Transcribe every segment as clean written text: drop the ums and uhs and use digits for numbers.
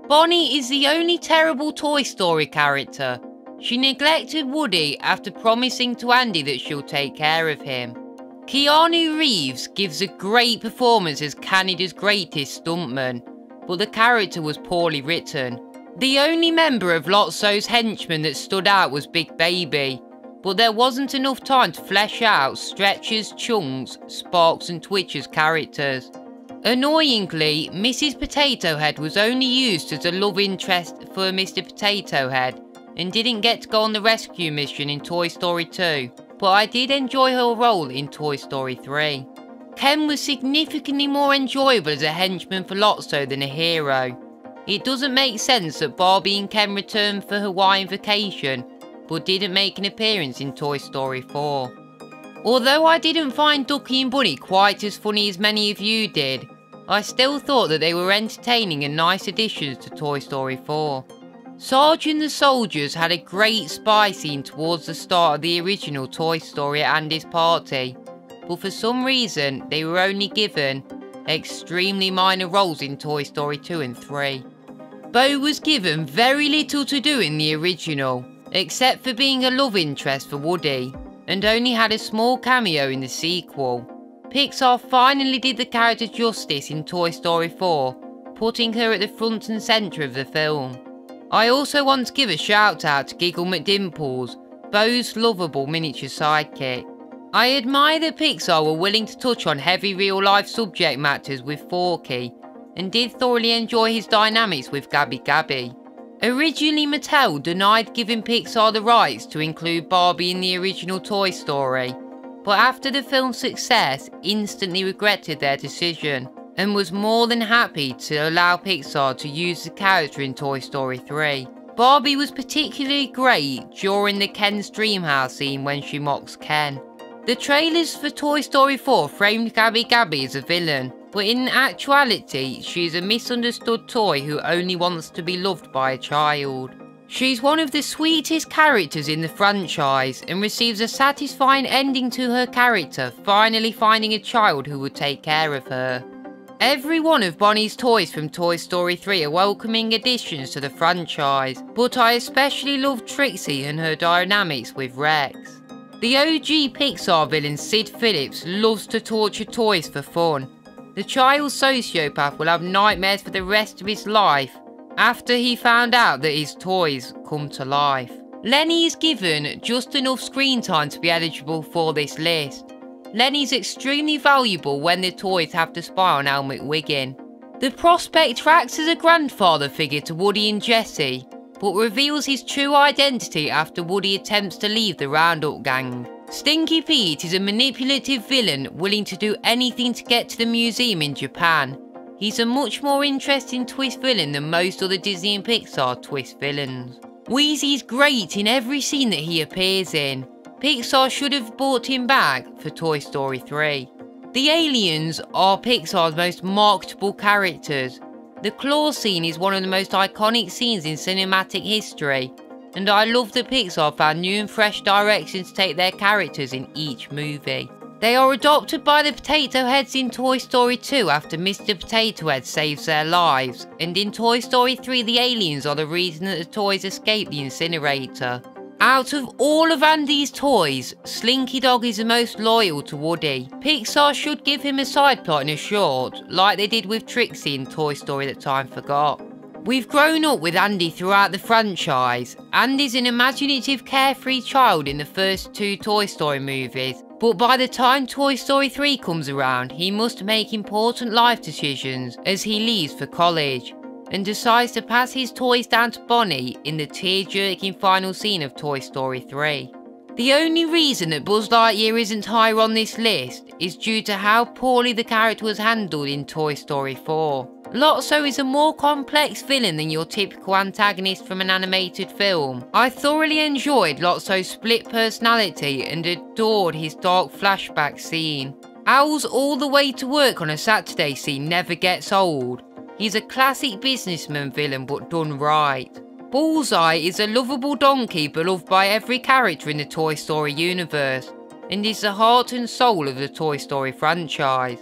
Bonnie is the only terrible Toy Story character. She neglected Woody after promising to Andy that she'll take care of him. Keanu Reeves gives a great performance as Canada's greatest stuntman, but the character was poorly written. The only member of Lotso's henchmen that stood out was Big Baby, but there wasn't enough time to flesh out Stretcher's, Chunks, Sparks and Twitch's characters. Annoyingly, Mrs. Potato Head was only used as a love interest for Mr. Potato Head and didn't get to go on the rescue mission in Toy Story 2, but I did enjoy her role in Toy Story 3. Ken was significantly more enjoyable as a henchman for Lotso than a hero. It doesn't make sense that Barbie and Ken returned for Hawaiian Vacation, but didn't make an appearance in Toy Story 4. Although I didn't find Ducky and Bunny quite as funny as many of you did, I still thought that they were entertaining and nice additions to Toy Story 4. Sarge and the soldiers had a great spy scene towards the start of the original Toy Story at Andy's party, but for some reason they were only given extremely minor roles in Toy Story 2 and 3. Bo was given very little to do in the original, except for being a love interest for Woody, and only had a small cameo in the sequel. Pixar finally did the character justice in Toy Story 4, putting her at the front and centre of the film. I also want to give a shout out to Giggle McDimples, Bo's lovable miniature sidekick. I admire that Pixar were willing to touch on heavy real life subject matters with Forky, and did thoroughly enjoy his dynamics with Gabby Gabby. Originally Mattel denied giving Pixar the rights to include Barbie in the original Toy Story, but after the film's success instantly regretted their decision, and was more than happy to allow Pixar to use the character in Toy Story 3. Barbie was particularly great during the Ken's Dreamhouse scene when she mocks Ken. The trailers for Toy Story 4 framed Gabby Gabby as a villain, but in actuality she is a misunderstood toy who only wants to be loved by a child. She's one of the sweetest characters in the franchise and receives a satisfying ending to her character finally finding a child who would take care of her. Every one of Bonnie's toys from Toy Story 3 are welcoming additions to the franchise, but I especially love Trixie and her dynamics with Rex. The OG Pixar villain Sid Phillips loves to torture toys for fun. The child sociopath will have nightmares for the rest of his life after he found out that his toys come to life. Lenny is given just enough screen time to be eligible for this list. Lenny's extremely valuable when the toys have to spy on McWhiggin. The prospector acts as a grandfather figure to Woody and Jessie, but reveals his true identity after Woody attempts to leave the Roundup gang. Stinky Pete is a manipulative villain willing to do anything to get to the museum in Japan. He's a much more interesting twist villain than most other Disney and Pixar twist villains. Wheezy is great in every scene that he appears in. Pixar should have brought him back for Toy Story 3. The aliens are Pixar's most marketable characters. The claw scene is one of the most iconic scenes in cinematic history, and I love that Pixar found new and fresh directions to take their characters in each movie. They are adopted by the Potato Heads in Toy Story 2 after Mr. Potato Head saves their lives, and in Toy Story 3 the aliens are the reason that the toys escape the incinerator. Out of all of Andy's toys, Slinky Dog is the most loyal to Woody. Pixar should give him a side plot in a short, like they did with Trixie in Toy Story That Time Forgot. We've grown up with Andy throughout the franchise. Andy's an imaginative, carefree child in the first two Toy Story movies, but by the time Toy Story 3 comes around, he must make important life decisions as he leaves for college, and decides to pass his toys down to Bonnie in the tear-jerking final scene of Toy Story 3. The only reason that Buzz Lightyear isn't higher on this list is due to how poorly the character was handled in Toy Story 4. Lotso is a more complex villain than your typical antagonist from an animated film. I thoroughly enjoyed Lotso's split personality and adored his dark flashback scene. Owl's all the way to work on a Saturday scene never gets old. He's a classic businessman villain but done right. Bullseye is a lovable donkey beloved by every character in the Toy Story universe, and is the heart and soul of the Toy Story franchise.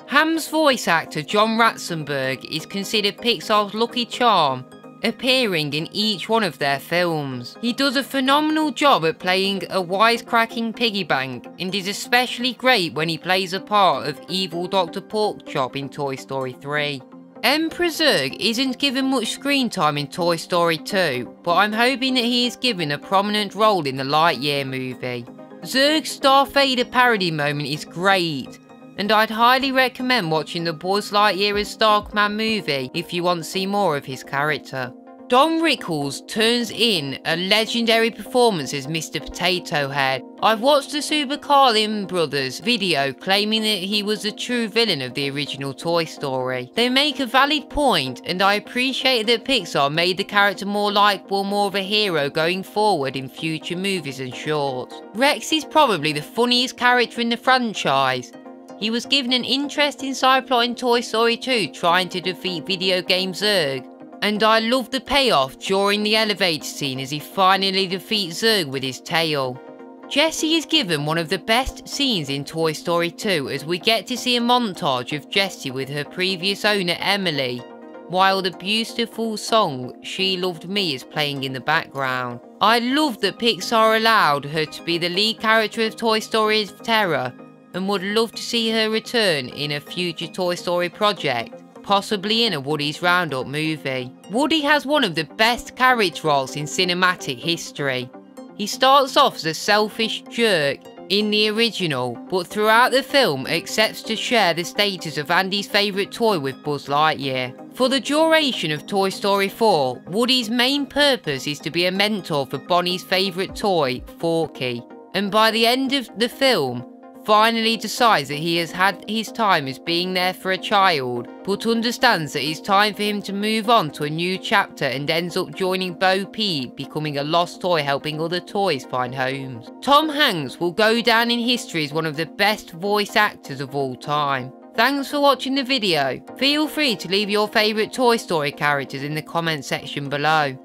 Hamm's voice actor John Ratzenberg is considered Pixar's lucky charm, appearing in each one of their films. He does a phenomenal job at playing a wisecracking piggy bank and is especially great when he plays a part of evil Dr. Porkchop in Toy Story 3. Emperor Zurg isn't given much screen time in Toy Story 2, but I'm hoping that he is given a prominent role in the Lightyear movie. Zurg's Star Vader parody moment is great, and I'd highly recommend watching the Buzz Lightyear as Star Command movie if you want to see more of his character. Don Rickles turns in a legendary performance as Mr. Potato Head. I've watched the Super Carlin Brothers video claiming that he was the true villain of the original Toy Story. They make a valid point, and I appreciate that Pixar made the character more likeable, more of a hero going forward in future movies and shorts. Rex is probably the funniest character in the franchise. He was given an interesting side plot in Toy Story 2 trying to defeat video game Zurg, and I love the payoff during the elevator scene as he finally defeats Zurg with his tail. Jessie is given one of the best scenes in Toy Story 2 as we get to see a montage of Jessie with her previous owner Emily, while the beautiful song She Loved Me is playing in the background. I love that Pixar allowed her to be the lead character of Toy Story of Terror, and would love to see her return in a future Toy Story project, possibly in a Woody's Roundup movie. Woody has one of the best character roles in cinematic history. He starts off as a selfish jerk in the original, but throughout the film accepts to share the status of Andy's favourite toy with Buzz Lightyear. For the duration of Toy Story 4, Woody's main purpose is to be a mentor for Bonnie's favourite toy, Forky, and by the end of the film, finally decides that he has had his time as being there for a child, but understands that it's time for him to move on to a new chapter and ends up joining Bo Peep, becoming a lost toy helping other toys find homes. Tom Hanks will go down in history as one of the best voice actors of all time. Thanks for watching the video. Feel free to leave your favourite Toy Story characters in the comment section below.